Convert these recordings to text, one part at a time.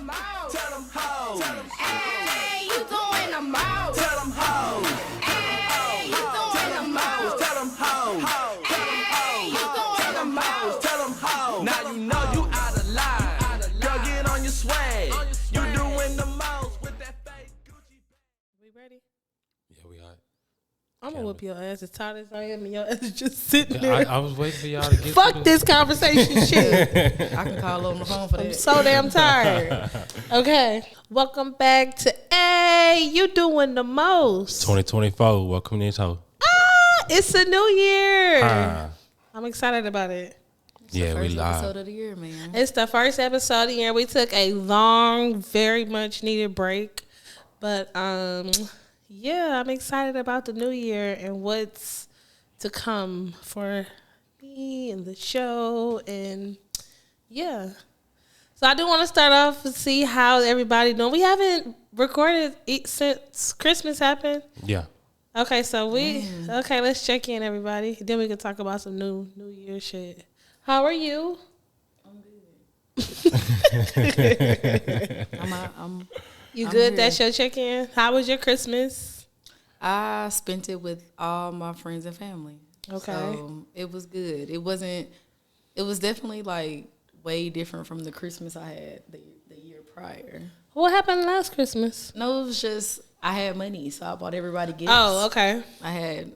most. Tell them hoes. Hey, you doing the most. Tell them hoes. Hey, you doing the most. Tell them hoes. Hey, you doing the most. Tell them hoes. Now you know you out of line. Girl, get on your swag. You doing the most with that fake Gucci bag. We ready? Yeah, we hot. I'm gonna whoop your ass as tight as I am, and your ass is just sitting there. I was waiting for y'all to get Fuck this conversation shit. I can call on the phone for that. I'm so damn tired. Okay, welcome back to A. You doing the most. 2024. Welcome to this hoe. It's a new year. Ah. I'm excited about it. Yeah, we First episode live. of the year, man. It's the first episode of the year. We took a long, very much needed break, but yeah, I'm excited about the new year and what's to come for me and the show, and yeah. So I do want to start off and see how everybody doing. We haven't recorded since Christmas happened. Yeah. Okay, so okay, let's check in, everybody. Then we can talk about some new year shit. How are you? I'm You I'm good? here. That's your check-in. How was your Christmas? I spent it with all my friends and family. Okay. So it was good. It was definitely like way different from the Christmas I had the year prior. What happened last Christmas? No, it was just I had money, so I bought everybody gifts. Oh, okay. I had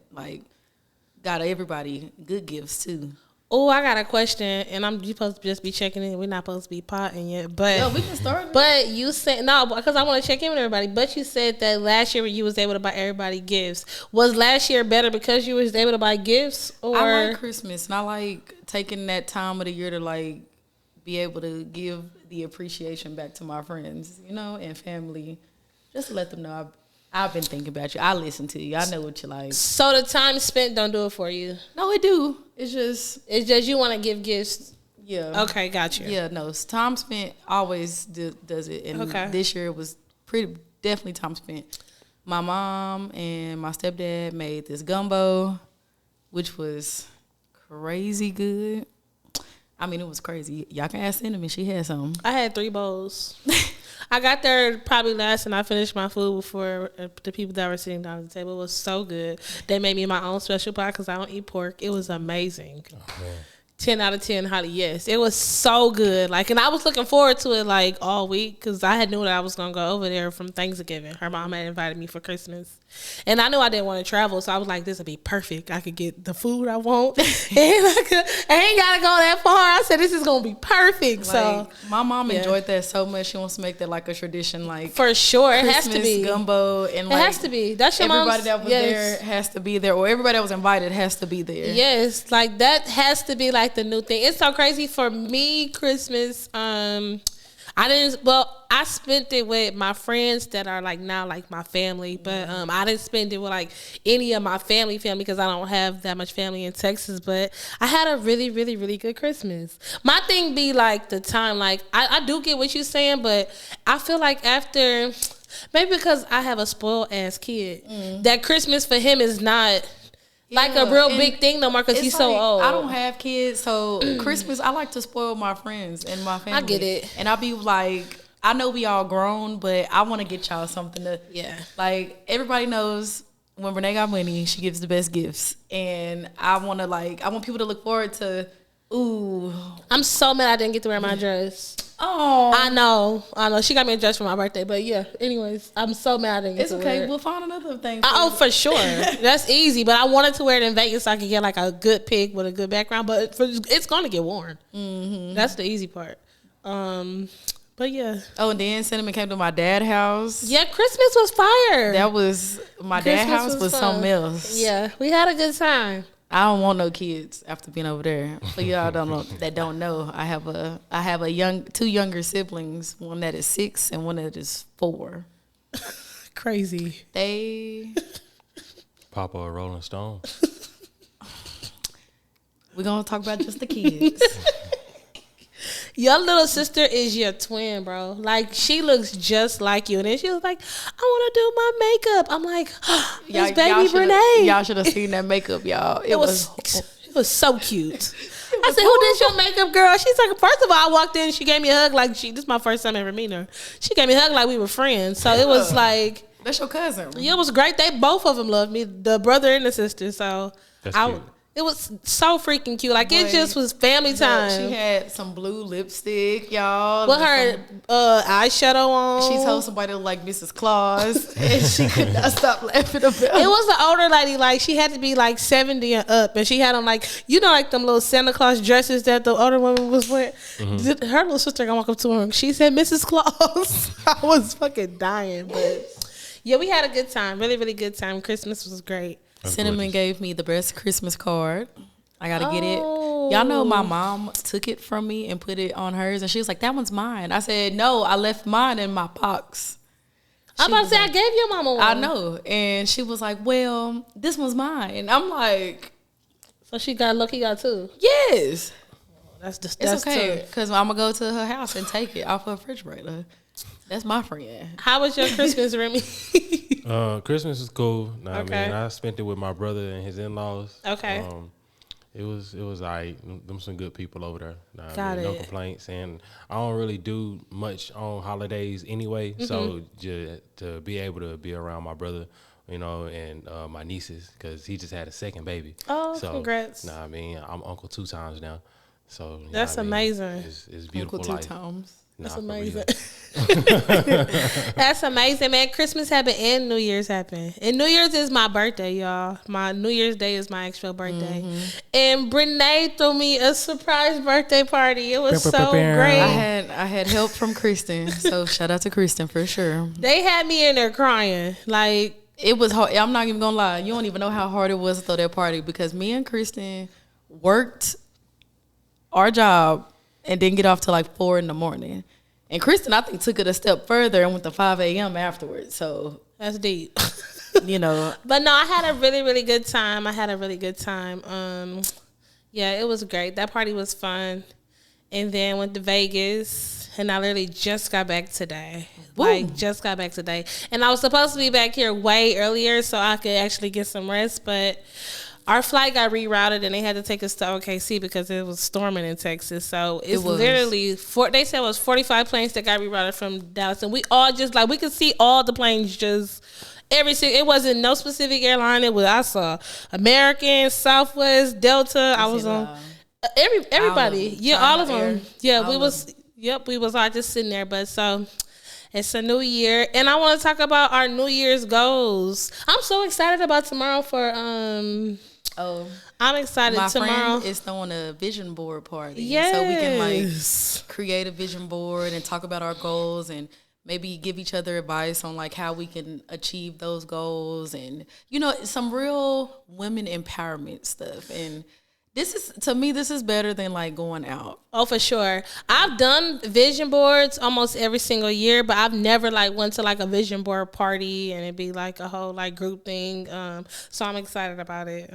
got everybody good gifts too. Oh, I got a question, and you supposed to just be checking in. We're not supposed to be potting yet, but Yeah, we can start. But you said no, because I want to check in with everybody. But you said that last year you was able to buy everybody gifts. Was last year better because you was able to buy gifts, or I like Christmas, and I like taking that time of the year to like be able to give the appreciation back to my friends, and family, just to let them know I've been thinking about you. I listen to you. I know what you like. So the time spent don't do it for you. No, it do. It's just You want to give gifts. yeah. Okay, got you. Yeah, no. Time spent always does it, and Okay. this year it was definitely time spent. My mom and my stepdad made this gumbo, which was crazy good. I mean, it was crazy. Y'all can ask Cinnamon. She had some. I had 3 bowls. I got there probably last, and I finished my food before the people that were sitting down at the table. It was so good. They made me my own special pot because I don't eat pork. It was amazing. Oh, man. 10 out of 10, Holly. Yes, it was so good. And I was looking forward to it all week because I knew that I was gonna go over there from Thanksgiving. Her mom had invited me for Christmas, and I knew I didn't want to travel, so I was like, "This would be perfect. I could get the food I want, and I ain't gotta go that far." I said, "This is gonna be perfect." So My mom yeah. enjoyed that so much. She wants to make that like a tradition, for sure, it Christmas has to be gumbo, and It has to be. That's your everybody mom's, that was there has to be there, or everybody that was invited has to be there. Yes, that has to be the new thing. It's so crazy for me. Christmas, I spent it with my friends that are now my family, but I didn't spend it with any of my family because I don't have that much family in Texas. But I had a really, really, really good Christmas. My thing be the time, I do get what you're saying, but I feel like after, maybe because I have a spoiled ass kid, that Christmas for him is not a real big thing no more because he's so old. I don't have kids, so Christmas I like to spoil my friends and my family. I get it. And I'll be I know we all grown, but I want to get y'all something to. Yeah. Everybody knows when Renee got money, she gives the best gifts, and I want people to look forward to. Ooh, I'm so mad I didn't get to wear my dress. oh, I know. She got me a dress for my birthday, but yeah. Anyways, I'm so mad I didn't get it's to okay. wear it. We'll find another thing. Oh, for sure. That's easy. But I wanted to wear it in Vegas so I could get a good pic with a good background. But it's going to get worn. Mm-hmm. That's the easy part. But yeah. Oh, and then Cinnamon came to my dad's house. Yeah, Christmas was fire. That was my dad's Christmas house was fun. something else. Yeah, we had a good time. I don't want no kids after being over there. For y'all don't know, I have two younger siblings, one that is 6 and one that is 4. Crazy. They Papa a Rolling Stone. we're gonna talk about just the kids. Your little sister is your twin, bro. She looks just like you. And then she was like, I want to do my makeup. I'm like, it's baby Renee. Y'all should have seen that makeup, y'all. It was so cute. I said, who did your makeup, girl? She's like, first of all, I walked in, she gave me a hug like this is my first time ever meeting her. She gave me a hug like we were friends. So it was like, that's your cousin. yeah, it was great. They both of them loved me, the brother and the sister. So That's cute. it was so freaking cute. Like, Boy, it just was family time. She had some blue lipstick, y'all. With her eyeshadow on. She told somebody to like Mrs. Claus, and she could not stop laughing about it. It was an older lady, like she had to be like 70 and up, and she had on like, you know, like them little Santa Claus dresses that the older woman was wearing. Mm-hmm. Her little sister gonna walk up to her, and she said, "Mrs. Claus." I was fucking dying, but yeah, we had a good time. Really, really good time. Christmas was great. Cinnamon gave me the best Christmas card. I gotta get it. Y'all know my mom took it from me and put it on hers, and she was like, "That one's mine." I said, "No, I left mine in my box." I'm about to say, I gave your mama one. I know, and she was like, "Well, this one's mine." I'm like, So she got lucky, got two. "Yes, That's just it's okay," tough. because I'm gonna go to her house and take it off her refrigerator. That's my friend. How was your Christmas, Remy? Christmas was cool. Nah, Okay. man, I spent it with my brother and his in-laws. Okay. It was alright. Them some good people over there. Nah, Got man, no it. complaints. And I don't really do much on holidays anyway. So to be able to be around my brother, you know, and my nieces, because he just had a second baby. Oh, so, congrats. Nah, I mean, I'm uncle 2 times now. So you know That's what I mean? amazing. It's beautiful Uncle life. 2 times. Nah, That's for real. amazing. That's amazing, man. Christmas happened and New Year's happened. And New Year's is my birthday, y'all. My New Year's Day is my actual birthday. And Brene threw me a surprise birthday party. It was so great. I had help from Kristen, so shout out to Kristen for sure. They had me in there crying. Like, It was hard. I'm not even gonna lie. You don't even know how hard it was to throw that party because me and Kristen worked our job and didn't get off till like 4 a.m. And Kristen, I think, took it a step further and went to 5 a.m. afterwards. So, that's deep. you know, But no, I had a really, really good time. Yeah, it was great. That party was fun. And then went to Vegas, and I literally just got back today. Just got back today. And I was supposed to be back here way earlier so I could actually get some rest, but our flight got rerouted, and they had to take us to OKC because it was storming in Texas. So it's literally, they said it was 45 planes that got rerouted from Dallas, and we all just, like, we could see all the planes just, it wasn't no specific airline. I saw American, Southwest, Delta. I was on everybody. All of them. Yeah, we was all just sitting there. But so it's a new year, and I want to talk about our New Year's goals. I'm so excited about tomorrow I'm excited my tomorrow. friend is throwing a vision board party. Yes. So we can like create a vision board and talk about our goals and maybe give each other advice on like how we can achieve those goals and, you know, some real women empowerment stuff. And this is better than like going out. Oh, for sure. I've done vision boards almost every single year, but I've never like went to like a vision board party and it'd be like a whole like group thing. So I'm excited about it.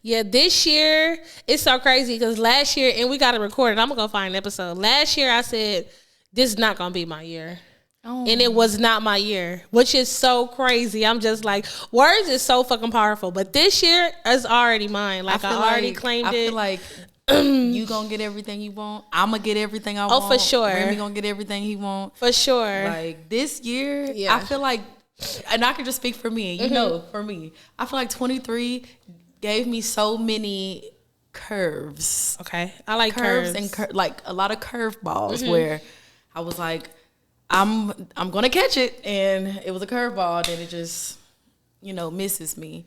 Yeah, this year it's so crazy because last year, and we got to record it. I'm gonna go find an episode. Last year I said this is not gonna be my year. And it was not my year, which is so crazy. I'm just like, words is so fucking powerful. But this year is already mine. Like, I already claimed it. I feel like you gonna get everything you want. I'm gonna get everything I want. Oh, for sure. Remy gonna get everything he want. For sure. Like, this year, Yeah. I feel like, and I can just speak for me. You know, for me, I feel like 23 gave me so many curves. Okay. I like curves. And like a lot of curveballs where I was like, I'm gonna catch it, and it was a curveball, and it just, you know, misses me.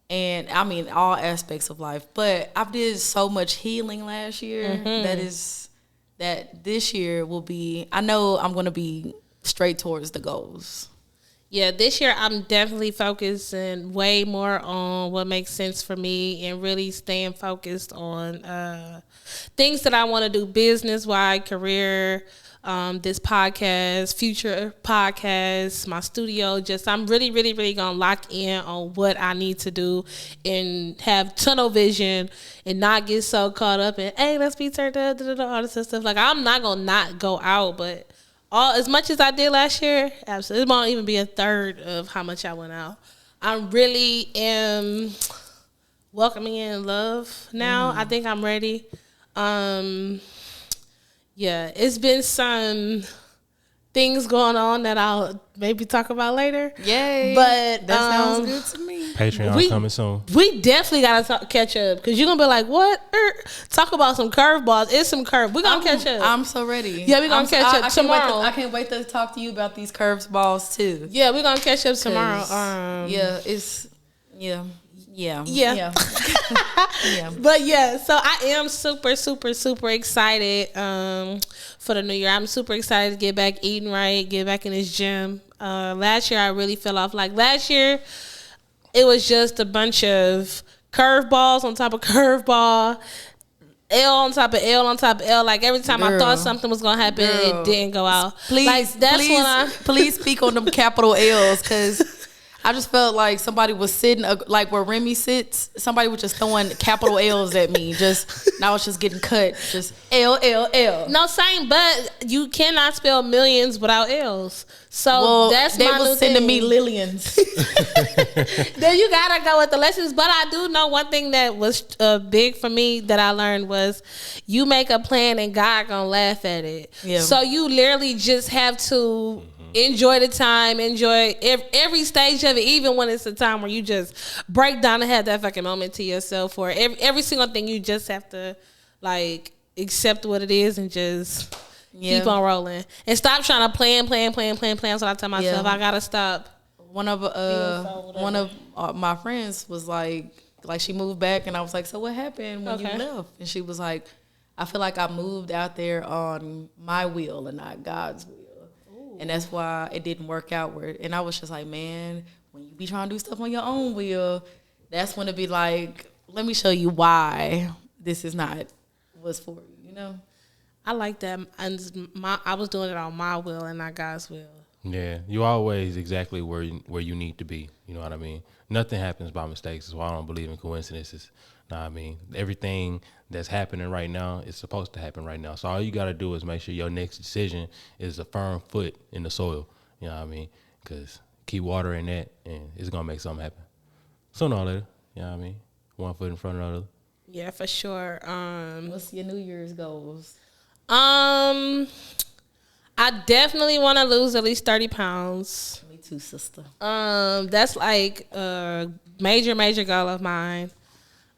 And I mean all aspects of life. But I did so much healing last year that this year will be, I know I'm gonna be straight towards the goals. Yeah, this year I'm definitely focusing way more on what makes sense for me and really staying focused on things that I want to do business-wise, career, this podcast, future podcasts, my studio. Just I'm really, really, really going to lock in on what I need to do and have tunnel vision and not get so caught up in, hey, let's be turned up, all this stuff. Like, I'm not going to not go out, but as much as I did last year, absolutely, it won't even be a third of how much I went out. I really am welcoming in love now. I think I'm ready. Yeah, it's been some things going on that I'll maybe talk about later. Yay. But that sounds good to me. Patreon coming soon. We definitely gotta catch up because you're gonna be like, "What? Talk about some curveballs. It's some curve. We're gonna catch up. I'm so ready. Yeah, we're gonna catch up tomorrow. I can't wait to talk to you about these curves balls too. Yeah, we're gonna catch up tomorrow. Yeah, it's yeah. But yeah, so I am super excited for the new year. I'm super excited to get back eating right, get back in this gym. Last year I really fell off. Like last year, it was just a bunch of curveballs on top of curveball, L on top of L on top of L. Like every time I thought something was gonna happen, it didn't go out. Please speak on them capital L's, because I just felt like somebody was sitting, like where Remy sits, somebody was just throwing capital L's at me. Now it's just getting cut. Just L. No, same, but you cannot spell millions without L's. So that's my new thing. They was sending me Lillians. Then you gotta go with the lessons. But I do know one thing that was big for me that I learned was you make a plan and God gonna laugh at it. Yeah. So you literally just have to enjoy the time, enjoy every stage of it, even when it's a time where you just break down and have that fucking moment to yourself. Or every single thing, you just have to like accept what it is and just keep on rolling and stop trying to plan. So I tell myself I gotta stop. One of my friends was like she moved back, and I was like, so what happened when you left? And she was like, I feel like I moved out there on my will and not God's will. And that's why it didn't work out. And I was just like, man, when you be trying to do stuff on your own will, that's when it be like, let me show you why this is not what's for you, you know? I like that. And I was doing it on my will and not God's will. Yeah, you always exactly where you need to be. You know what I mean? Nothing happens by mistakes. That's why I don't believe in coincidences. Know what I mean? Everything that's happening right now is supposed to happen right now. So all you got to do is make sure your next decision is a firm foot in the soil. You know what I mean? Because keep watering that, and it's going to make something happen. Sooner or later. You know what I mean? One foot in front of the other. Yeah, for sure. What's your New Year's goals? I definitely want to lose at least 30 pounds. Me too, sister. That's like a major goal of mine.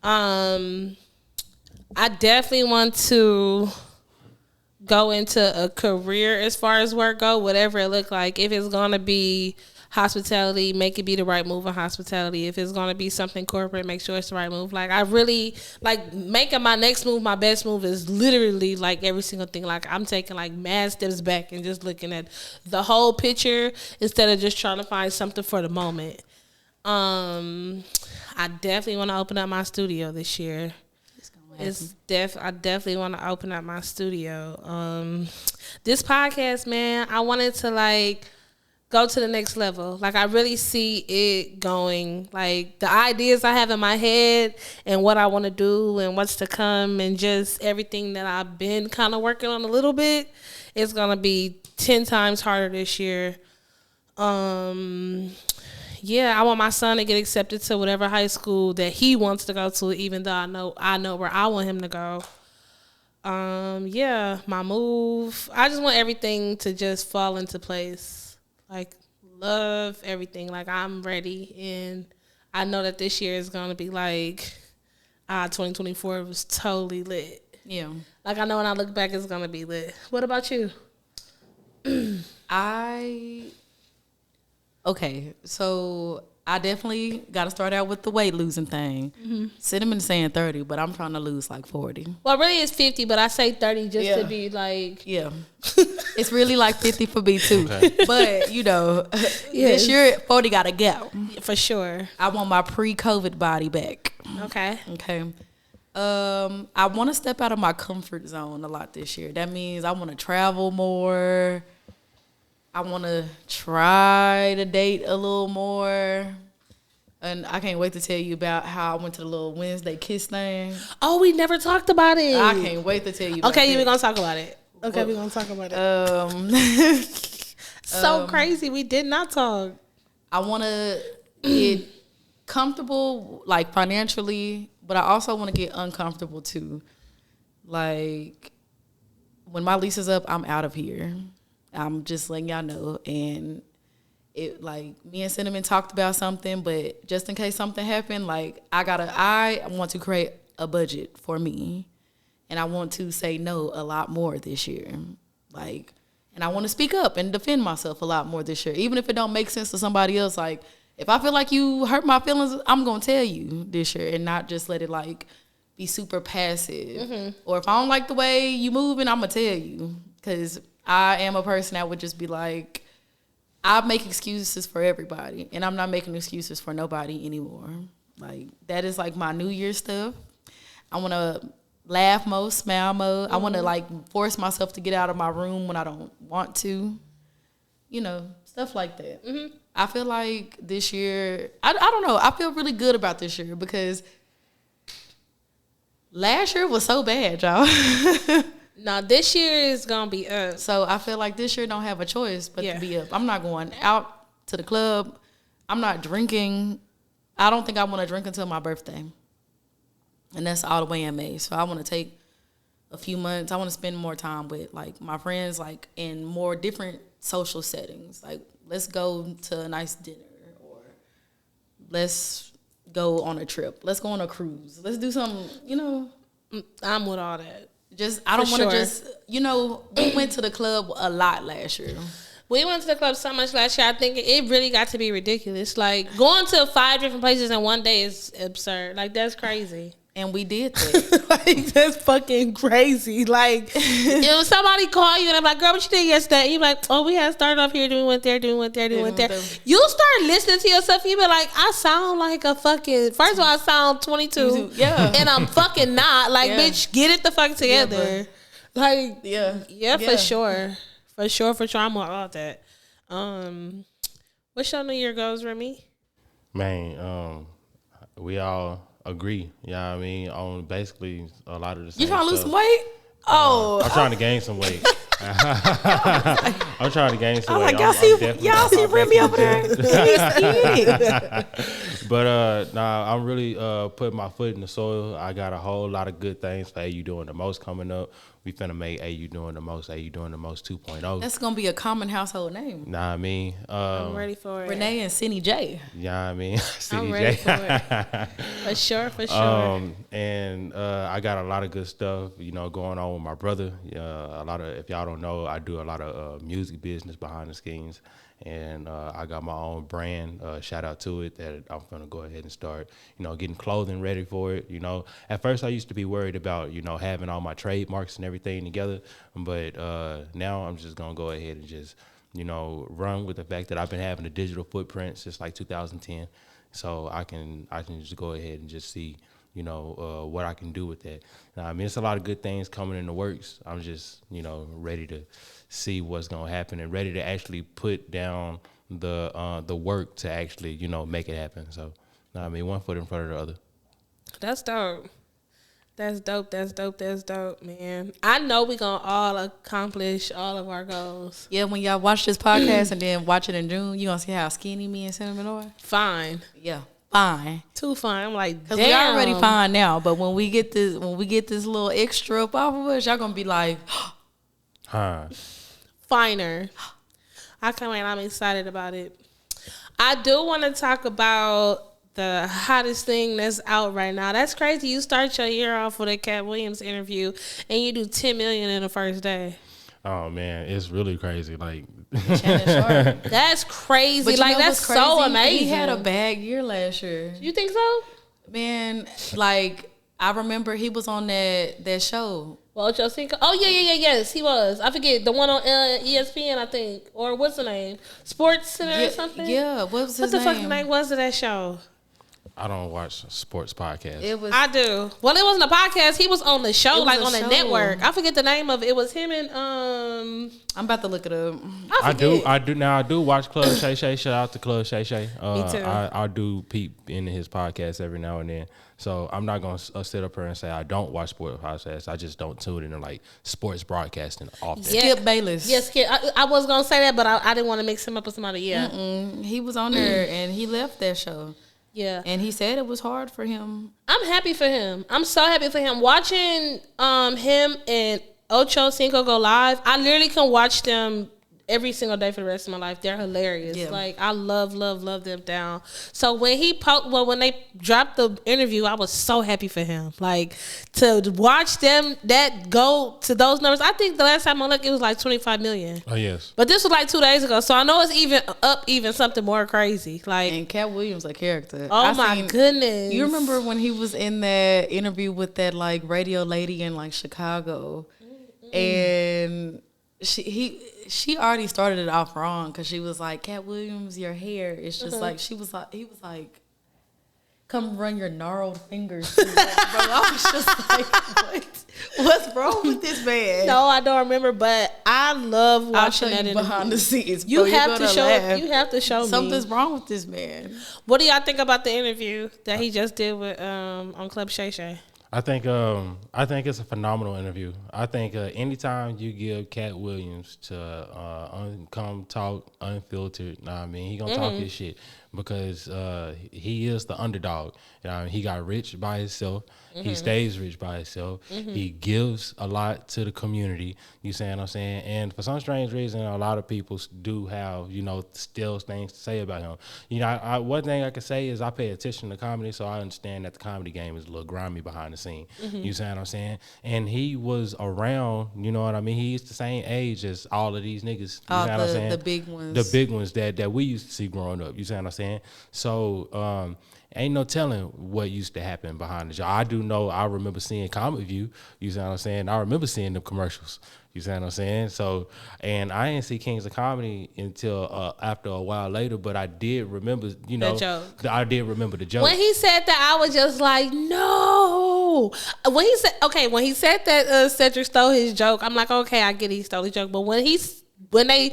I definitely want to go into a career as far as work go, whatever it look like. If it's gonna be hospitality, make it be the right move in hospitality. If it's gonna be something corporate, make sure it's the right move. Like I really like making my next move, my best move is literally like every single thing. Like I'm taking like mad steps back and just looking at the whole picture instead of just trying to find something for the moment. I definitely want to open up my studio this year. I definitely want to open up my studio. This podcast, man, I wanted to like go to the next level. Like I really see it going. Like the ideas I have in my head and what I want to do and what's to come and just everything that I've been kind of working on a little bit, it's gonna be 10 times harder this year. Yeah, I want my son to get accepted to whatever high school that he wants to go to, even though I know where I want him to go. Yeah, my move. I just want everything to just fall into place. Like, love everything. Like, I'm ready. And I know that this year is going to be like, 2024 was totally lit. Yeah. Like, I know when I look back, it's going to be lit. What about you? Okay, so I definitely got to start out with the weight losing thing. Mm-hmm. Cinnamon saying 30, but I'm trying to lose like 40. Well, really it's 50, but I say 30 just to be like... Yeah. It's really like 50 for me too. Okay. But, you know, this year 40 got to go. For sure. I want my pre-COVID body back. Okay. I want to step out of my comfort zone a lot this year. That means I want to travel more. I want to try to date a little more. And I can't wait to tell you about how I went to the little Wednesday kiss thing. Oh, we never talked about it. I can't wait to tell you about we're going to talk about it. Okay, we're going to talk about it. Crazy. We did not talk. I want to get comfortable, like financially, but I also want to get uncomfortable too. Like when my lease is up, I'm out of here. I'm just letting y'all know. And it, like, me and Cinnamon talked about something, but just in case something happened, like I want to create a budget for me, and I want to say no a lot more this year. Like, and I want to speak up and defend myself a lot more this year, even if it don't make sense to somebody else. Like, if I feel like you hurt my feelings, I'm gonna tell you this year, and not just let it like be super passive. Or if I don't like the way you moving, I'm gonna tell you, because I am a person that would just be like, I make excuses for everybody, and I'm not making excuses for nobody anymore. Like, that is like my New Year's stuff. I want to laugh more, smile more. I want to like force myself to get out of my room when I don't want to. You know, stuff like that. I feel like this year, I don't know. I feel really good about this year because last year was so bad, y'all. No, this year is gonna be up. So I feel like this year don't have a choice but to be up. I'm not going out to the club. I'm not drinking. I don't think I want to drink until my birthday. And that's all the way in May. So I want to take a few months. I want to spend more time with like my friends, like in more different social settings. Like, let's go to a nice dinner, or let's go on a trip. Let's go on a cruise. Let's do something, you know. I'm with all that. Just, I don't want to sure. just, you know, we went to the club a lot last year. We went to the club so much last year. I think it really got to be ridiculous. Like, going to 5 different places in one day is absurd. Like, that's crazy. And we did that. Like, that's fucking crazy. Like, if somebody call you and I'm like, girl, what you did yesterday? You be like, oh, we had started off here, then we went there, then we went there, then we went there. You start listening to yourself, you be like, I sound like a fucking, first of all, I sound 22. Yeah. And I'm fucking not. Like, bitch, get it the fuck together. Like, yeah, for sure. For sure. I'm with all that. What's your New Year goals, Remy? Man, we all agree, you know what I mean, on basically a lot of the same You trying to lose stuff. some weight? Oh. I'm trying to gain some weight. I'm trying to gain some weight. Y'all see Remy over there? But nah, I'm really putting my foot in the soil. I got a whole lot of good things for You Doing the Most coming up. We finna make You Doing the Most 2.0. That's gonna be a common household name. Nah, I mean, I'm ready for it. Renee and Cindy J. Yeah, I mean, I'm ready for it. For sure. And I got a lot of good stuff, you know, going on with my brother. A lot of, if y'all don't know, I do a lot of music business behind the scenes, and I got my own brand. Shout out to it that I'm gonna go ahead and start, you know, getting clothing ready for it. You know, at first I used to be worried about, you know, having all my trademarks and everything together, but now I'm just gonna go ahead and just, you know, run with the fact that I've been having a digital footprint since like 2010. So I can just go ahead and just see, you know, what I can do with that. I mean, it's a lot of good things coming in the works. I'm just, you know, ready to see what's gonna happen and ready to actually put down the work to actually, you know, make it happen. So, I mean, one foot in front of the other. That's dope. That's dope, man. I know we gonna all accomplish all of our goals. Yeah, when y'all watch this podcast and then watch it in June, you gonna see how skinny me and Cinnamon are. Fine. Yeah, fine. Too fine. I'm like, Cause damn. we already fine now, but when we get this little extra up off of us, y'all gonna be like, finer. I can't wait. I'm excited about it. I do want to talk about the hottest thing that's out right now. That's crazy. You start your year off with a Cat Williams interview and you do 10 million in the first day. Oh man, it's really crazy. Like that's crazy. Like, that's crazy? So amazing. He had a bad year last year. You think so? Man, like, I remember he was on that show. Well, oh yes, he was. I forget the one on ESPN, I think, or what's the name? Sports Center or something. Yeah, what was his name? What the fucking name was of that show? I don't watch sports podcasts. I do. Well, it wasn't a podcast. He was on the show, like on the network. I forget the name of it. It was him and I'm about to look it up. I do watch Club Shay Shay. Shout out to Club Shay Shay. Me too. I do peep into his podcast every now and then. So I'm not gonna sit up here and say I don't watch sports podcasts. I just don't tune into like sports broadcasting often. Skip Bayless. Yes, Skip. I was gonna say that, but I didn't want to mix him up with somebody. Yeah, he was on there and he left that show. Yeah. And he said it was hard for him. I'm happy for him. I'm so happy for him. Watching him and Ocho Cinco go live, I literally can watch them every single day for the rest of my life. They're hilarious. Yeah. Like, I love them down. So when when they dropped the interview, I was so happy for him. Like, to watch them that go to those numbers. I think the last time I looked, it was like 25 million. Oh yes. But this was like 2 days ago, so I know it's even something more crazy. Like, And Cat Williams a character. oh my goodness. You remember when he was in that interview with that like radio lady in like Chicago, and she already started it off wrong because she was like, Cat Williams, your hair. It's just like he was like, come run your gnarled fingers through that, bro. I was just like, what's wrong with this man? No, I don't remember, but I love I'll watching show that you interview. behind the scenes. You bro. have to show. Laugh. You have to show Something's me. wrong with this man. What do y'all think about the interview that he just did with on Club Shay Shay? I think it's a phenomenal interview. I think anytime you give Cat Williams to come talk unfiltered, know what I mean, he gonna talk his shit because he is the underdog. You know, he got rich by himself. He stays rich by himself. He gives a lot to the community. You see what I'm saying? And for some strange reason, a lot of people do have, you know, still things to say about him. You know, one thing I can say is I pay attention to comedy, so I understand that the comedy game is a little grimy behind the scene. You see what I'm saying? And he was around, you know what I mean? He's the same age as all of these niggas. You see what I'm saying? The big ones. The big ones that we used to see growing up. You see what I'm saying? So ain't no telling what used to happen behind the show. I do know. I remember seeing Comic View. You see what I'm saying? I remember seeing the commercials. You see what I'm saying? So, and I didn't see Kings of Comedy until after a while later, but I did remember, you know, I did remember the joke. When he said that, I was just like, no. When he said that Cedric stole his joke, I'm like, okay, I get he stole his joke. But when they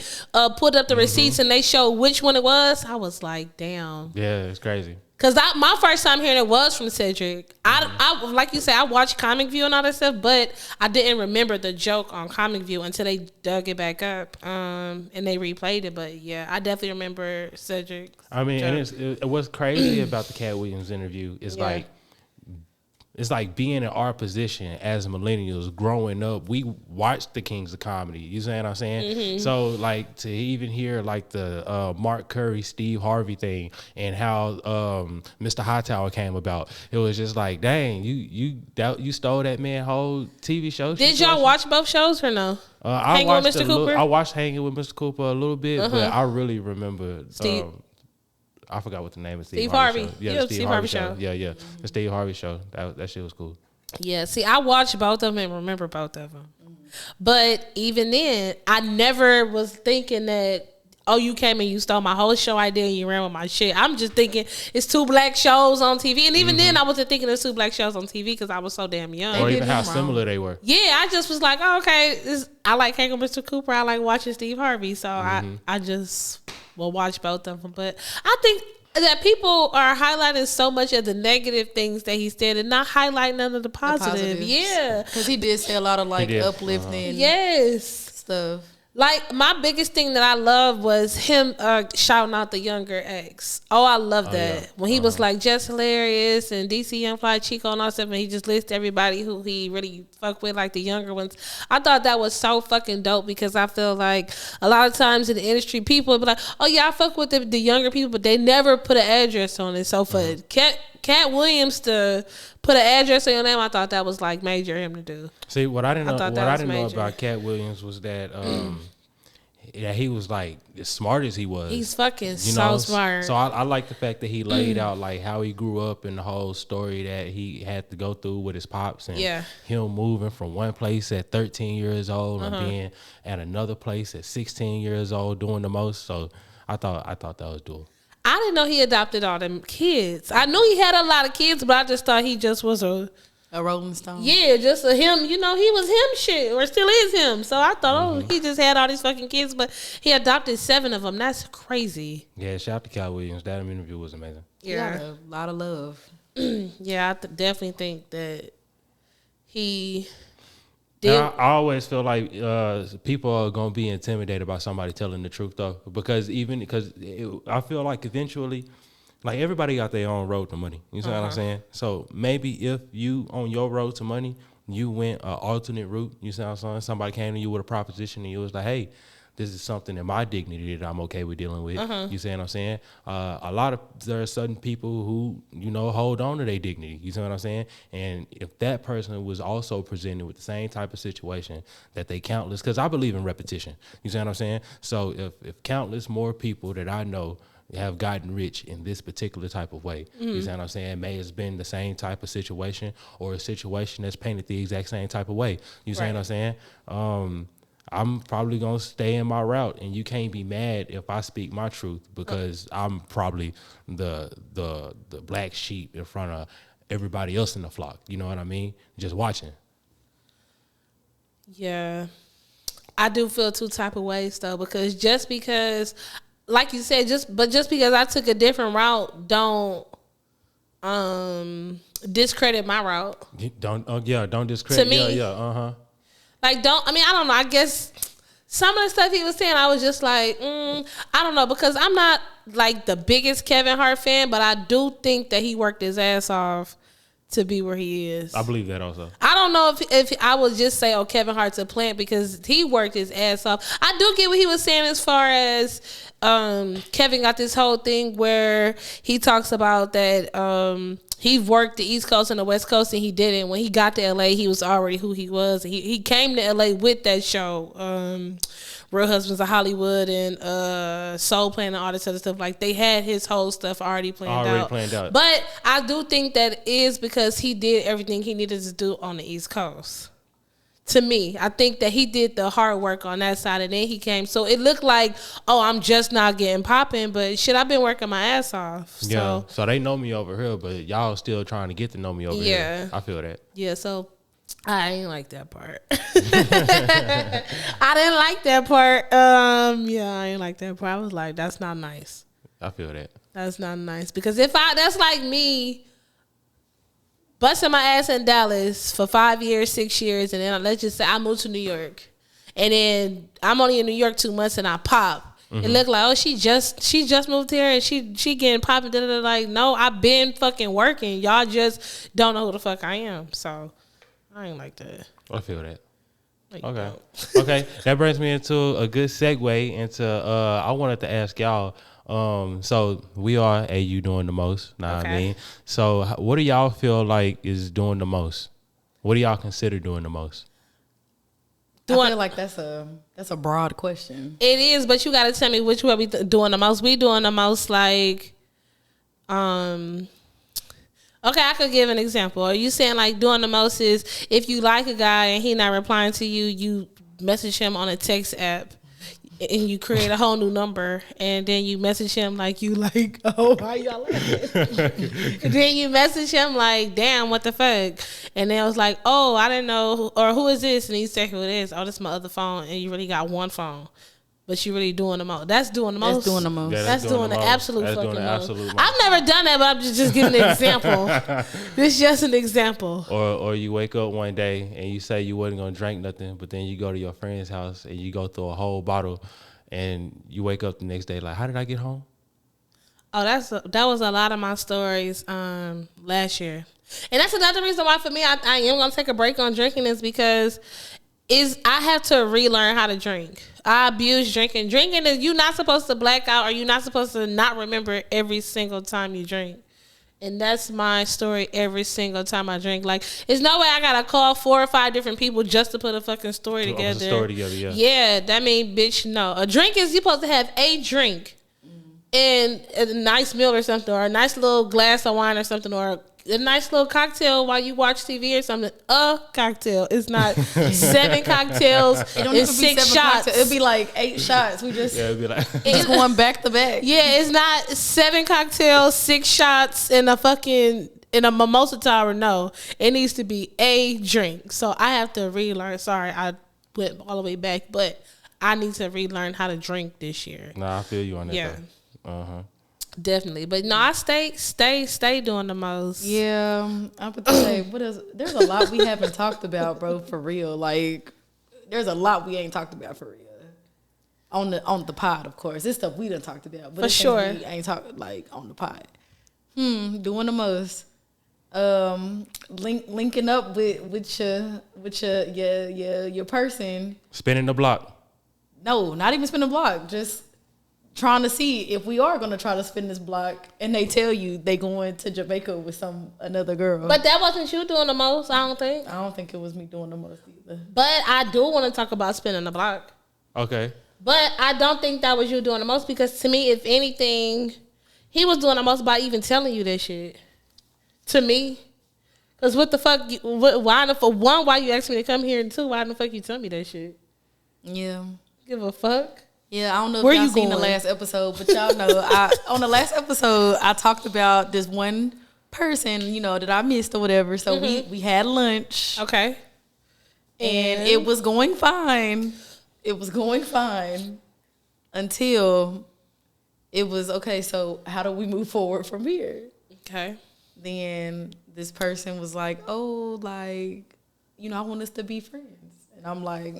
put up the receipts and they showed which one it was, I was like, damn. Yeah, it's crazy. Cause my first time hearing it was from Cedric. I like you said, I watched Comic View and all that stuff, but I didn't remember the joke on Comic View until they dug it back up and they replayed it. But yeah, I definitely remember Cedric. I mean, and what's crazy about the Cat Williams interview is like, it's like being in our position as millennials growing up. We watched the Kings of Comedy. You see what I'm saying? So like to even hear like the Mark Curry, Steve Harvey thing and how Mr. Hightower came about, it was just like, dang, you stole that man whole TV show. Did y'all watch both shows or no? I watched Hanging with Mr. Cooper a little bit, but I really remember Steve. I forgot what the name of Steve Harvey. Show. Yeah, the Steve Harvey show. Yeah. The Steve Harvey show. That shit was cool. Yeah, see, I watched both of them and remember both of them. But even then, I never was thinking that, oh, you came and you stole my whole show idea and you ran with my shit. I'm just thinking it's two black shows on TV. And even then, I wasn't thinking it's two black shows on TV because I was so damn young. Or even how similar they were. Yeah, I just was like, oh, okay, I like hanging with Mr. Cooper. I like watching Steve Harvey. So I just will watch both of them. But I think that people are highlighting so much of the negative things that he said and not highlighting none of the positive. Yeah. Because he did say a lot of like uplifting stuff. Like, my biggest thing that I love was him shouting out the younger ex. Oh, I love that. Yeah. When he was like, just hilarious and DC Young Fly Chico and all stuff, and he just lists everybody who he really fuck with, like the younger ones. I thought that was so fucking dope because I feel like a lot of times in the industry, people would be like, oh yeah, I fuck with the younger people, but they never put an address on it. So for Cat Williams to put an address on your name, I thought that was like major him to do. See, what I didn't know about Cat Williams was that he was like as smart as he was. He's fucking so smart. So I like the fact that he laid out like how he grew up and the whole story that he had to go through with his pops and him moving from one place at 13 years old and being at another place at 16 years old doing the most. So I thought that was dope. I didn't know he adopted all them kids. I knew he had a lot of kids, but I just thought he just was a Rolling Stone. Yeah, just a him. You know, he was him shit, or still is him. So I thought, he just had all these fucking kids, but he adopted 7 of them. That's crazy. Yeah, shout out to Cat Williams. That interview was amazing. Yeah, a lot of love. Yeah, I definitely think that he did. I always feel like people are gonna be intimidated by somebody telling the truth though, because I feel like eventually, like everybody got their own road to money. You see what I'm saying? So maybe if you on your road to money, you went an alternate route. You see what I'm saying? Somebody came to you with a proposition and you was like, hey, this is something in my dignity that I'm okay with dealing with. You see what I'm saying? There are certain people who, hold on to their dignity. You see what I'm saying? And if that person was also presented with the same type of situation that they countless, because I believe in repetition. You see what I'm saying? So if countless more people that I know have gotten rich in this particular type of way, you see what I'm saying? May has been the same type of situation or a situation that's painted the exact same type of way. You see what I'm saying? I'm probably gonna stay in my route, and you can't be mad if I speak my truth because I'm probably the black sheep in front of everybody else in the flock. You know what I mean? Just watching. Yeah, I do feel two type of ways though, because like you said, just because I took a different route, don't discredit my route. Don't discredit. To me, Like, I don't know. I guess some of the stuff he was saying, I was just like, I don't know, because I'm not like the biggest Kevin Hart fan, but I do think that he worked his ass off to be where he is. I believe that also. I don't know if I would just say, Kevin Hart's a plant, because he worked his ass off. I do get what he was saying as far as Kevin got this whole thing where he talks about that he worked the East Coast and the West Coast, and he didn't. When he got to LA, he was already who he was. He came to LA with that show, Real Husbands of Hollywood and Soul Plan and all this other stuff. Like, they had his whole stuff already planned out. But I do think that is because he did everything he needed to do on the East Coast. To me, I think that he did the hard work on that side, and then he came. So it looked like, I'm just not getting popping, but shit, I've been working my ass off. So they know me over here, but y'all still trying to get to know me over here. I feel that. Yeah, so I ain't like that part. I didn't like that part. I ain't like that part. I was like, that's not nice. I feel that. That's not nice, because that's like me busting my ass in Dallas for 5 years, 6 years, and then let's just say I moved to New York, and then I'm only in New York 2 months, and I pop. It looked like, she just moved here and she getting popping. Like, no, I've been fucking working. Y'all just don't know who the fuck I am. So I ain't like that. I feel that. Okay. Okay. That brings me into a good segue into I wanted to ask y'all. So we are AU doing the most. Know what I mean? So what do y'all feel like is doing the most? What do y'all consider doing the most? I feel like that's a broad question. It is, but you got to tell me which way we doing the most. We doing the most like, okay, I could give an example. Are you saying like doing the most is if you like a guy and he not replying to you, you message him on a text app and you create a whole new number, and then you message him like, you like, why y'all like it? And then you message him like, damn, what the fuck? And then I was like, I didn't know, or who is this? And he said, who it is? Oh, this is my other phone, and you really got one phone. But you really doing the most. That's doing the most. That's doing the most. Yeah, that's doing the absolute that's fucking doing the most. absolute most. I've never done that, but I'm just giving an example. This is just an example. Or you wake up one day and you say you wasn't gonna drink nothing, but then you go to your friend's house and you go through a whole bottle, and you wake up the next day like, how did I get home? Oh, that was a lot of my stories last year, and that's another reason why for me I am gonna take a break on drinking is because I have to relearn how to drink. I abuse drinking. Drinking is, you're not supposed to black out, or you're not supposed to not remember every single time you drink. And that's my story every single time I drink. Like, there's no way I gotta call 4 or 5 different people just to put a fucking story together. Yeah, that mean, bitch, no. A drink is, you supposed to have a drink and a nice meal or something, or a nice little glass of wine or something, or a nice little cocktail while you watch TV or something. A cocktail. It's not 7 cocktails and 6 shots. It'd be like 8 shots. We just it'd be like just going back to back. Yeah, it's not 7 cocktails, 6 shots, and a mimosa tower. No, it needs to be a drink. So I have to relearn. Sorry, I went all the way back, but I need to relearn how to drink this year. Nah, I feel you on that. Yeah. Though. Definitely, but no, I stay doing the most. Yeah, I'm about to say, there's a lot we haven't talked about, bro. For real, like there's a lot we ain't talked about for real. On the pod, of course, this stuff we done talked about, but for sure we ain't talked like on the pod. Doing the most. Linking up with your person. Spinning the block. No, not even spin the block. Just trying to see if we are gonna try to spin this block, and they tell you they going to Jamaica with another girl. But that wasn't you doing the most, I don't think. I don't think it was me doing the most either. But I do want to talk about spinning the block. Okay. But I don't think that was you doing the most, because to me, if anything, he was doing the most by even telling you that shit. To me. Because what the fuck, why you asked me to come here, and two, why the fuck you tell me that shit? Yeah. Give a fuck. Yeah, I don't know if Where y'all you seen the going? last episode, but y'all know on the last episode I talked about this one person, that I missed or whatever. So we had lunch. Okay. And it was going fine. It was going fine until it was okay. So how do we move forward from here? Okay. Then this person was like, "Oh, I want us to be friends," and I'm like,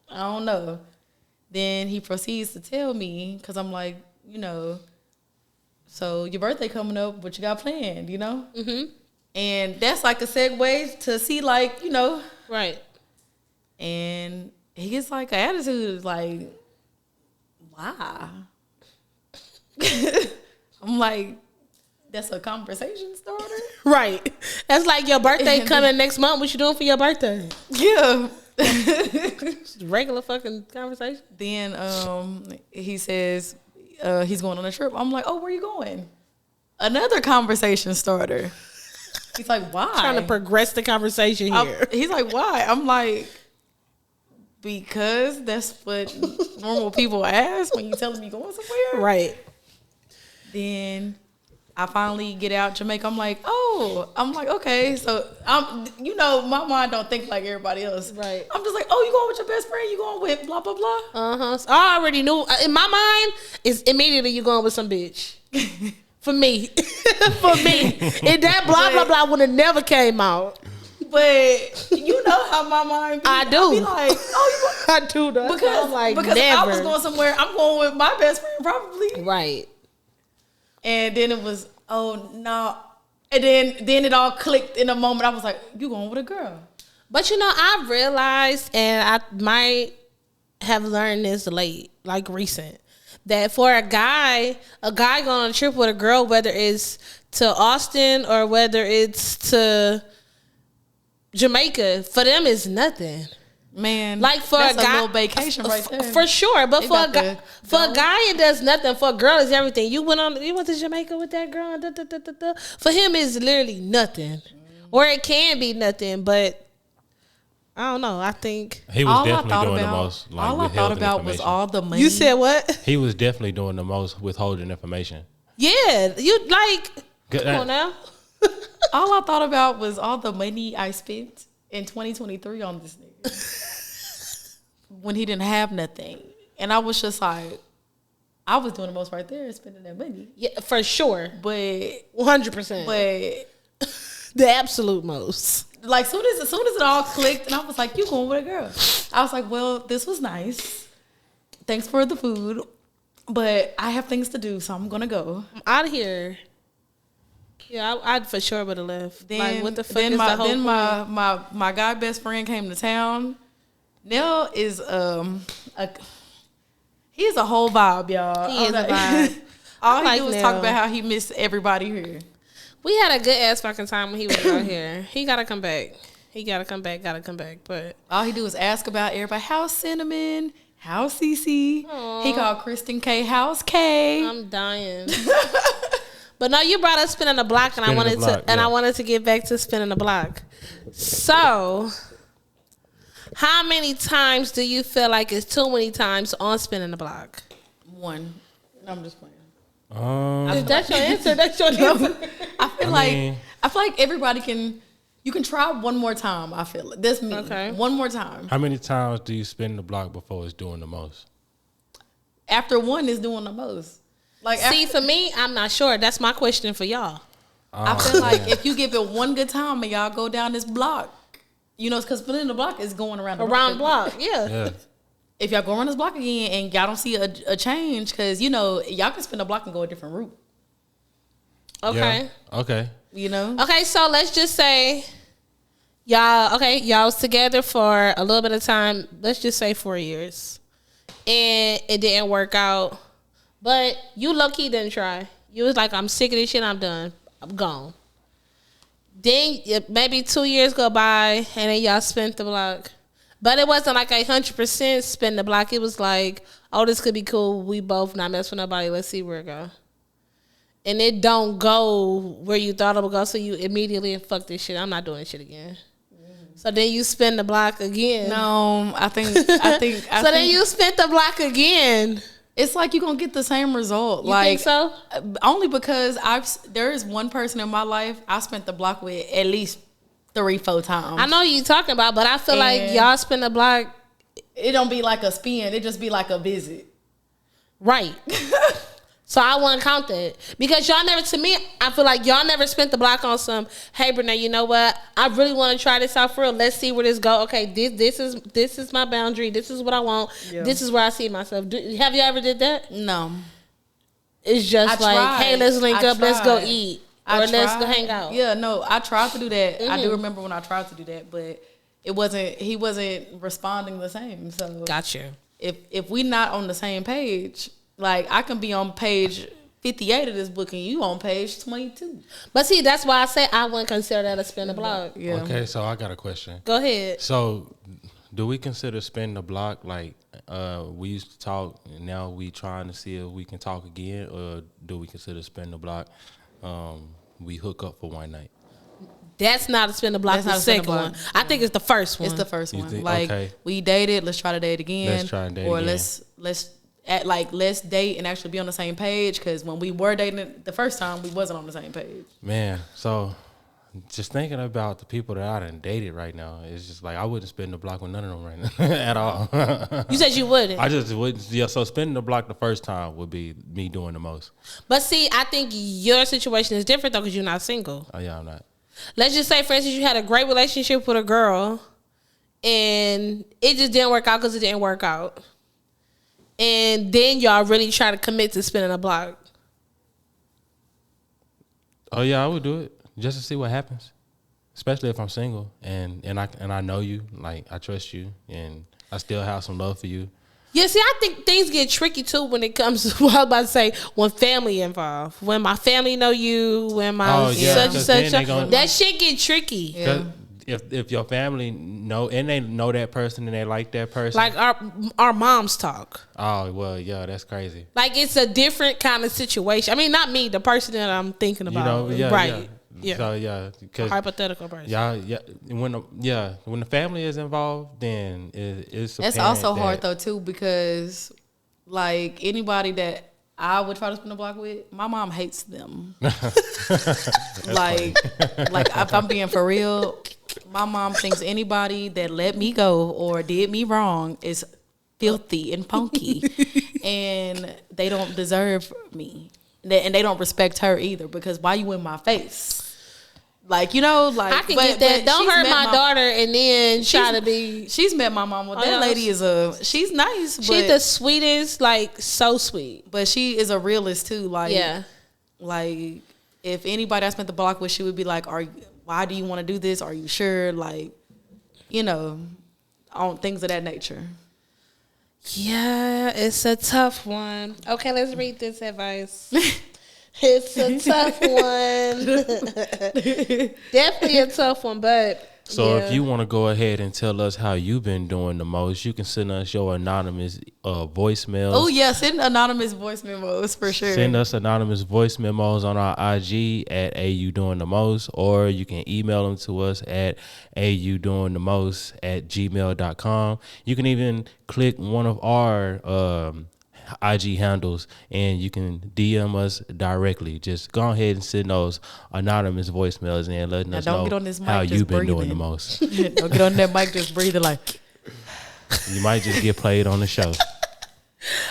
"I don't know." Then he proceeds to tell me, because I'm like, so your birthday coming up, what you got planned, Mm-hmm. And that's like a segue to see, Right. And he gets like an attitude, like, why? I'm like, that's a conversation starter? Right. That's like your birthday coming next month. What you doing for your birthday? Yeah. Just regular fucking conversation. Then he says he's going on a trip. I'm like, oh, where you going? Another conversation starter. He's like, why? Trying to progress the conversation here. He's like, why? I'm like, because that's what normal people ask when you tell them you're going somewhere. Right. Then I finally get out Jamaica. I'm like, okay. So my mind don't think like everybody else. Right. I'm just like, oh, you going with your best friend? You going with blah blah blah? Uh-huh. So I already knew. In my mind, it's immediately you going with some bitch. For me. For me. And that blah blah blah would have never came out. But you know how my mind be. I do. I be like, oh, I do though. because I'm like, because never. I was going somewhere. I'm going with my best friend probably. Right. And then it was, oh no. And then it all clicked in a moment. I was like, you going with a girl. But I realized, and I might have learned this late, like recent, that for a guy going on a trip with a girl, whether it's to Austin or whether it's to Jamaica, for them it's nothing. Man, Like for that's a guy, little vacation right there. for sure. But They for a about guy, to it does nothing. For a girl, it's everything. You went to Jamaica with that girl. Da, da, da, da, da. For him, it's literally nothing, or it can be nothing. But I don't know. I think He was definitely doing the most. Like, all I thought about was all the money. you said what? He was definitely doing the most withholding information. Yeah, you like. Good. Come on now. all I thought about was all the money I spent in 2023 on this nigga when he didn't have nothing, and I was just like, I was doing the most right there, spending that money. Yeah, for sure. But 100%. But the absolute most. like soon as it all clicked, and I was like, you going with a girl? I was like, well, this was nice. Thanks for the food, but I have things to do, so I'm gonna go. I'm out of here. Yeah, I for sure would have left. Then, like, what the fuck then is my the whole then point? my guy best friend came to town. Nell is he's a whole vibe, y'all. He is a vibe. All he like do is Nell. talk about how he missed everybody here. We had a good ass fucking time when he was out here. He gotta come back. Gotta come back. But All he do is ask about everybody. How's Cinnamon? How's Cece? Aww. He called Kristen K. How's K? I'm dying. But no, you brought up spinning the block, and Spinning the block, yeah. I wanted to get back to spinning the block. So, how many times do you feel like it's too many times on spinning the block? One. I'm just playing. If that's your answer, that's your answer. I feel like everybody you can try one more time. I feel it. That's me. Okay. One more time. How many times do you spin the block before it's doing the most? After one is doing the most. Like See, for me, I'm not sure. That's my question for y'all. I feel like if you give it one good time and y'all go down this block, because spinning the block is going around the Block, yeah. Yeah. If y'all go around this block again and y'all don't see a change, because y'all can spin the block and go a different route. Okay. Yeah. Okay. You know? Okay, so let's just say y'all was together for a little bit of time. Let's just say 4 years. And it didn't work out. But you low-key didn't try. You was like, I'm sick of this shit, I'm done. I'm gone. Then maybe 2 years go by and then y'all spent the block. But it wasn't like 100% spend the block. It was like, oh, this could be cool. We both not mess with nobody. Let's see where it go. And it don't go where you thought it would go, so you immediately fuck this shit. I'm not doing this shit again. So then you spend the block again. No, I think. Then you spent the block again. It's like you're gonna get the same result. You like, think so? Only because there is one person in my life I spent the block with at least 3-4 times. I know you talking about, but I feel like y'all spend the block. It don't be like a spin. It just be like a visit. Right. So I wouldn't count that. Because y'all never, to me, I feel like y'all never spent the block on some, hey, Brene, you know what? I really want to try this out for real. Let's see where this go. Okay, this is my boundary. This is what I want. Yeah. This is where I see myself. Have you ever did that? No. It's just hey, let's link up. Let's go eat. Or let's go hang out. Yeah, no, I tried to do that. I do remember when I tried to do that, but he wasn't responding the same. So got you. If we not on the same page, like I can be on page 58 of this book and you on page 22. But see, that's why I say I wouldn't consider that a spin the block. Yeah. Okay, so I got a question. Go ahead. So, do we consider spin the block like we used to talk and now we trying to see if we can talk again, or do we consider spin the block we hook up for one night? That's not a spin the block. That's the second one. I think it's the first one. It's the first one. Think, like okay. We dated. Let's try to date again. Let's try and date or again. let's date and actually be on the same page. Because when we were dating the first time, we wasn't on the same page. Man, so just thinking about the people that I done dated right now, it's just like I wouldn't spin the block with none of them right now at all. You said you wouldn't. I just wouldn't. Yeah, so spinning the block the first time would be me doing the most. But see, I think your situation is different though because you're not single. Oh yeah, I'm not. Let's just say, for instance, you had a great relationship with a girl, and it just didn't work out because it didn't work out. And then y'all really try to commit to spinning a block. Oh yeah, I would do it just to see what happens, especially if I'm single and I know you, like I trust you, and I still have some love for you. Yeah, see, I think things get tricky too when it comes to what I was about to say, when family involved. When my family know you, when my such and such, that shit get tricky. Yeah. If your family know and they know that person and they like that person, like our moms talk. Oh well, yeah, that's crazy. Like it's a different kind of situation. I mean, not me, the person that I'm thinking about. You know, yeah, right? Yeah. So yeah, because hypothetical person. Yeah. When the family is involved, then it's. That's also hard though too, because like anybody that I would try to spin the block with, my mom hates them. like if I'm being for real, my mom thinks anybody that let me go or did me wrong is filthy and funky, and they don't deserve me, and they don't respect her either, because why you in my face? Like, you know, like I can get that. Don't hurt my daughter and then try to be. She's met my mama. That lady is she's nice. But she's the sweetest, like so sweet. But she is a realist too. Like, yeah. Like if anybody I spent the block with, she would be like, why do you want to do this? Are you sure? Like, you know, on things of that nature. Yeah, it's a tough one. Okay, let's read this advice. It's a tough one. Definitely a tough one, but so if you want to go ahead and tell us how you've been doing the most, you can send us your anonymous voicemails. Oh yeah, send anonymous voice memos for sure. Send us anonymous voice memos on our IG at AUDoingTheMost, or you can email them to us at AUDoingTheMost@gmail.com. You can even click one of our IG handles and you can DM us directly. Just go ahead and send those anonymous voicemails and letting us know how you've been doing the most. Don't get on that mic just breathing like. You might just get played on the show.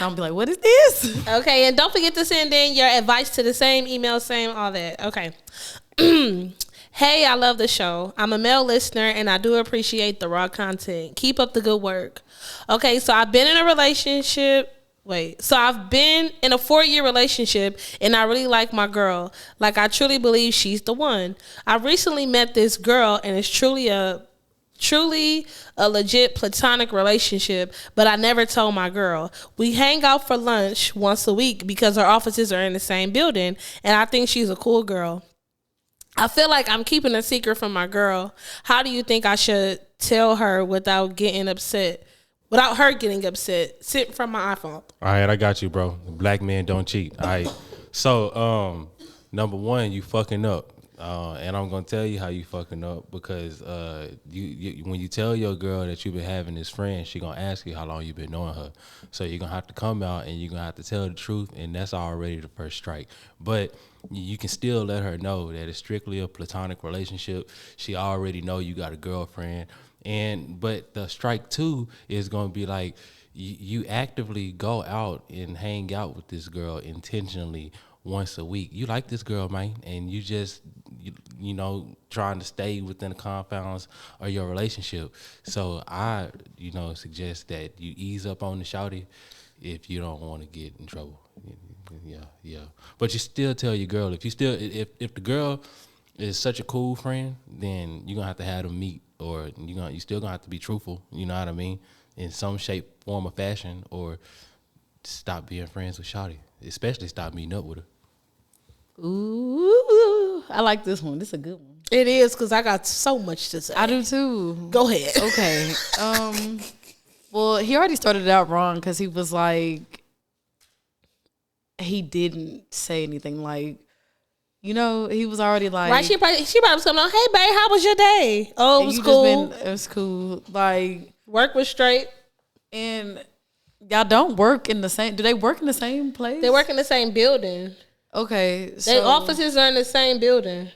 I'll be like, what is this? Okay, and don't forget to send in your advice to the same email, same all that. Okay. Hey, I love the show. I'm a male listener and I do appreciate the raw content. Keep up the good work. Okay, so I've been in a relationship Wait, so I've been in a 4-year relationship and I really like my girl. Like, I truly believe she's the one. I recently met this girl and it's truly a legit platonic relationship, but I never told my girl. We hang out for lunch once a week because our offices are in the same building, and I think she's a cool girl. I feel like I'm keeping a secret from my girl. How do you think I should tell her without her getting upset? Sit from my iPhone. All right, I got you, bro. Black men don't cheat. All right. So, number one, you fucking up. And I'm gonna tell you how you fucking up because you when you tell your girl that you've been having this friend, she gonna ask you how long you been knowing her. So you're gonna have to come out and you're gonna have to tell the truth, and that's already the first strike. But you can still let her know that it's strictly a platonic relationship. She already know you got a girlfriend, but the strike two is gonna be like you actively go out and hang out with this girl intentionally once a week. You like this girl, man, and you just, you know, trying to stay within the confines of your relationship. So I, suggest that you ease up on the shawty if you don't want to get in trouble. Yeah. But you still tell your girl, if the girl is such a cool friend, then you're going to have them meet, or you still going to have to be truthful, you know what I mean, in some shape, form, or fashion, or stop being friends with shawty, especially stop meeting up with her. Ooh, I like this one. This is a good one. It is, because I got so much to say. I do too. Go ahead. Okay. Well, he already started it out wrong because he was like, he didn't say anything. Like, he was already like, right? She probably was coming on. Hey, babe, how was your day? Oh, it was cool. It was cool. Like, work was straight. And y'all don't work in the same. Do they work in the same place? They work in the same building. Okay, so their offices are in the same building.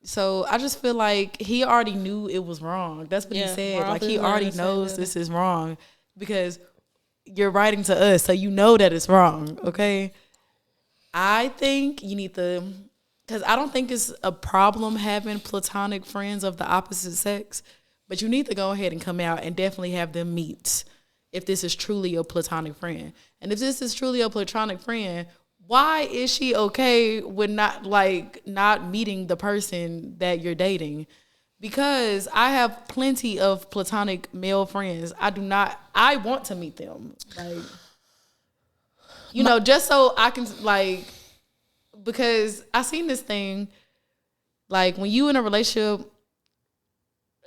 So I just feel like he already knew it was wrong. That's what he said. Like, he already knows this is wrong because you're writing to us, so you know that it's wrong. Okay, I think you need to, because I don't think it's a problem having platonic friends of the opposite sex, but you need to go ahead and come out and definitely have them meet if this is truly a platonic friend. And if this is truly a platonic friend, why is she okay with not meeting the person that you're dating? Because I have plenty of platonic male friends. I want to meet them. Like, just so I can, like, because I seen this thing, like, when you in a relationship,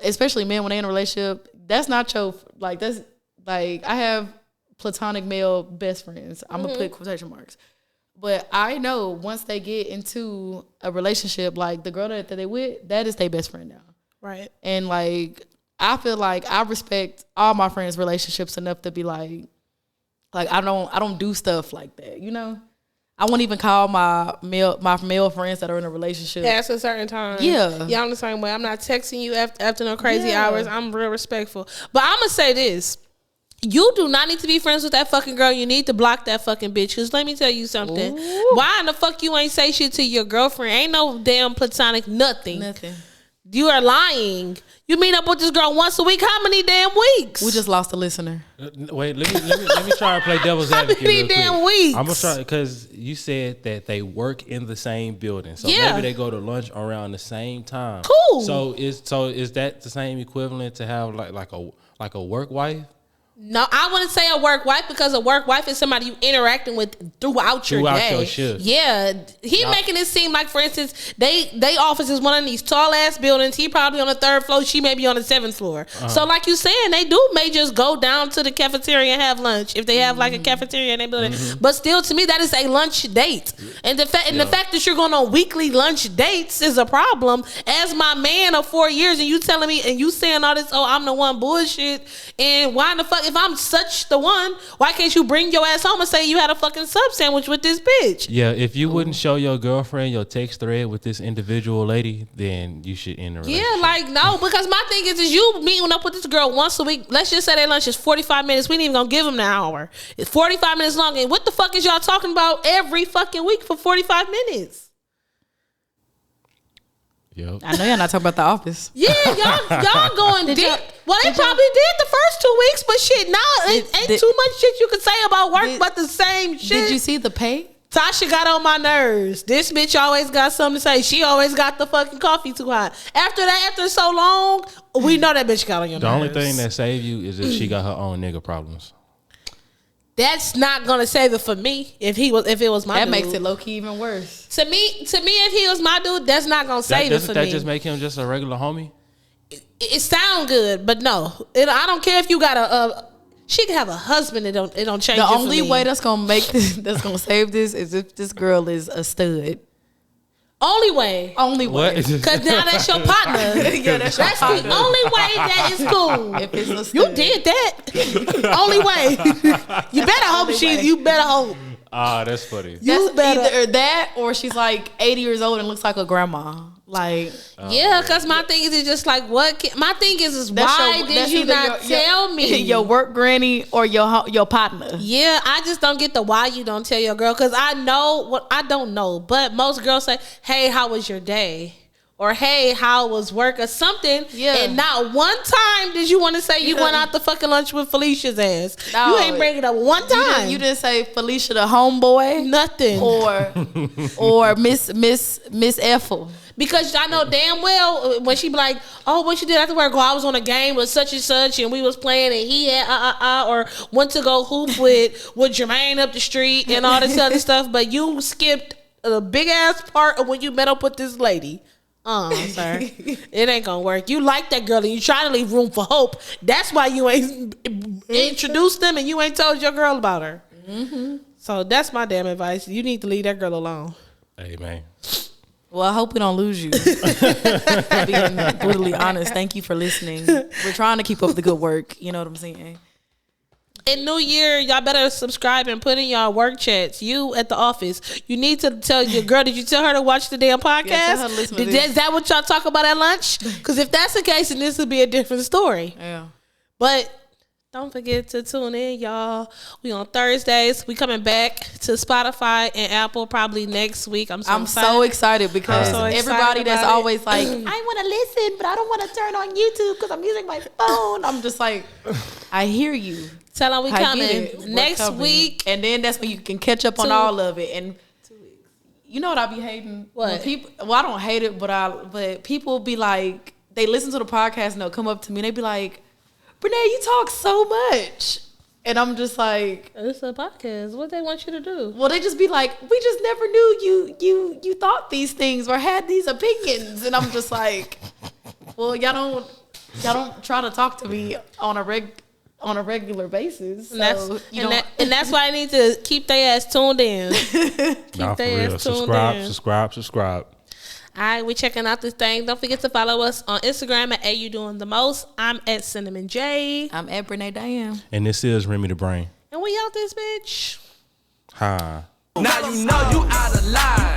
especially men when they in a relationship, that's not your, like, that's, like, I have platonic male best friends. I'm going to put quotation marks. But I know once they get into a relationship, like, the girl that they with, that is their best friend now. Right. And, like, I feel like I respect all my friends' relationships enough to be like I don't do stuff like that, I won't even call my male friends that are in a relationship past a certain time. Yeah, I'm the same way. I'm not texting you after no crazy hours. I'm real respectful. But I'm gonna say this: you do not need to be friends with that fucking girl. You need to block that fucking bitch. Because let me tell you something. Ooh. Why in the fuck you ain't say shit to your girlfriend? Ain't no damn platonic nothing. You are lying. You meet up with this girl once a week. How many damn weeks? We just lost a listener. Wait, let me try to play devil's advocate. How many damn weeks? I'm gonna try, because you said that they work in the same building, so maybe they go to lunch around the same time. Cool. So is that the same equivalent to have like a work wife? No, I wouldn't say a work wife, because a work wife is somebody you interacting with throughout your day. Your shift. Yeah, making it seem like, for instance, they office is one of these tall ass buildings. He probably on the 3rd floor. She may be on the 7th floor. So, like you saying, they may just go down to the cafeteria and have lunch if they have like a cafeteria in their building. But still, to me, that is a lunch date. And the fact that you're going on weekly lunch dates is a problem. As my man of 4 years, and you telling me and you saying all this, oh, I'm the one bullshit, and why in the fuck? If I'm such the one, why can't you bring your ass home and say you had a fucking sub sandwich with this bitch? Yeah, if you wouldn't show your girlfriend your text thread with this individual lady, then you should end the relationship. Yeah, like, no, because my thing is you meeting up with this girl once a week. Let's just say their lunch is 45 minutes. We ain't even gonna give them the hour. It's 45 minutes long. And what the fuck is y'all talking about every fucking week for 45 minutes? Yep. I know y'all not talking about The Office. Yeah, y'all going deep. y'all- Well, they probably did the first 2 weeks, but shit, now ain't too much shit you can say about work but the same shit. Did you see the pay? Tasha got on my nerves. This bitch always got something to say. She always got the fucking coffee too hot. After so long, we know that bitch got on your nerves. The only thing that saved you is if she got her own nigga problems. That's not gonna save it for me. If it was my That dude. makes it low key even worse. To me, if he was my dude, that's not gonna save it for That me. just make him just a regular homie? It sound good, but no. I don't care if you got a. She can have a husband. It don't change. The it for only me. way that's gonna make this, that's gonna save this, is if this girl is a stud. Only way. Only way. What? Because now that's your partner. Yeah, that's your That's partner. the only way that is cool. If it's a stud. You did that. Only way. You better hope Only way. You better hope. Ah, that's funny. You That's better. either that or she's like 80 years old and looks like a grandma. Like, Yeah, because my thing is just like, my thing is that's why your- did that's you either not tell me? your work granny or your partner? Yeah, I just don't get the why you don't tell your girl, because I know what I don't know, but most girls say, "Hey, how was your day?" or "Hey, how was work?" or something. Yeah. And not one time did you want to say you went out to fucking lunch with Felicia's ass. No. You ain't bring it up one time. You didn't say Felicia the homeboy Nothing. or Miss Ethel. Because I know damn well when she be like, "Oh, what you did after work?" "Oh, I was on a game with such and such, and we was playing, and he had or went to go hoop with Jermaine up the street and all this other stuff." But you skipped a big ass part of when you met up with this lady. Sir, it ain't gonna work. You like that girl, and you try to leave room for hope. That's why you ain't introduced them, and you ain't told your girl about her. Mm-hmm. So that's my damn advice. You need to leave that girl alone. Hey, man. Well, I hope we don't lose you. Being brutally honest, thank you for listening. We're trying to keep up the good work. You know what I'm saying? In New Year, y'all better subscribe and put in y'all work chats. You at the office, you need to tell your girl. Did you tell her to watch the damn podcast? Yeah, tell her to listen to this. Is that what y'all talk about at lunch? Because if that's the case, then this would be a different story. Yeah. But don't forget to tune in, y'all. We on Thursdays. We coming back to Spotify and Apple probably next week. I'm so excited because I'm so excited everybody that's about it. always like, I want to listen, but I don't want to turn on YouTube because I'm using my phone. I'm just like, I hear you. Tell them we I get coming it. We're next coming. week. And then that's when you can catch up on all of it. And 2 weeks. You know what I be hating? What? When people, well, I don't hate it, but people be like, they listen to the podcast and they'll come up to me and they be like, Brene, you talk so much. And I'm just like, It's a podcast. What they want you to do? well, they just be like, we just never knew you thought these things or had these opinions. And I'm just like, well, y'all don't try to talk to me on a regular basis. So And that's why I need to keep their ass tuned in. Nah, for their real. ass tuned Subscribe. All right, we checking out this thing. Don't forget to follow us on Instagram at AYouDoingTheMost. I'm at Cinnamon J. I'm at Brene Diane. And this is Remy the Brain. And we out this bitch. Ha. Now you know you out of line.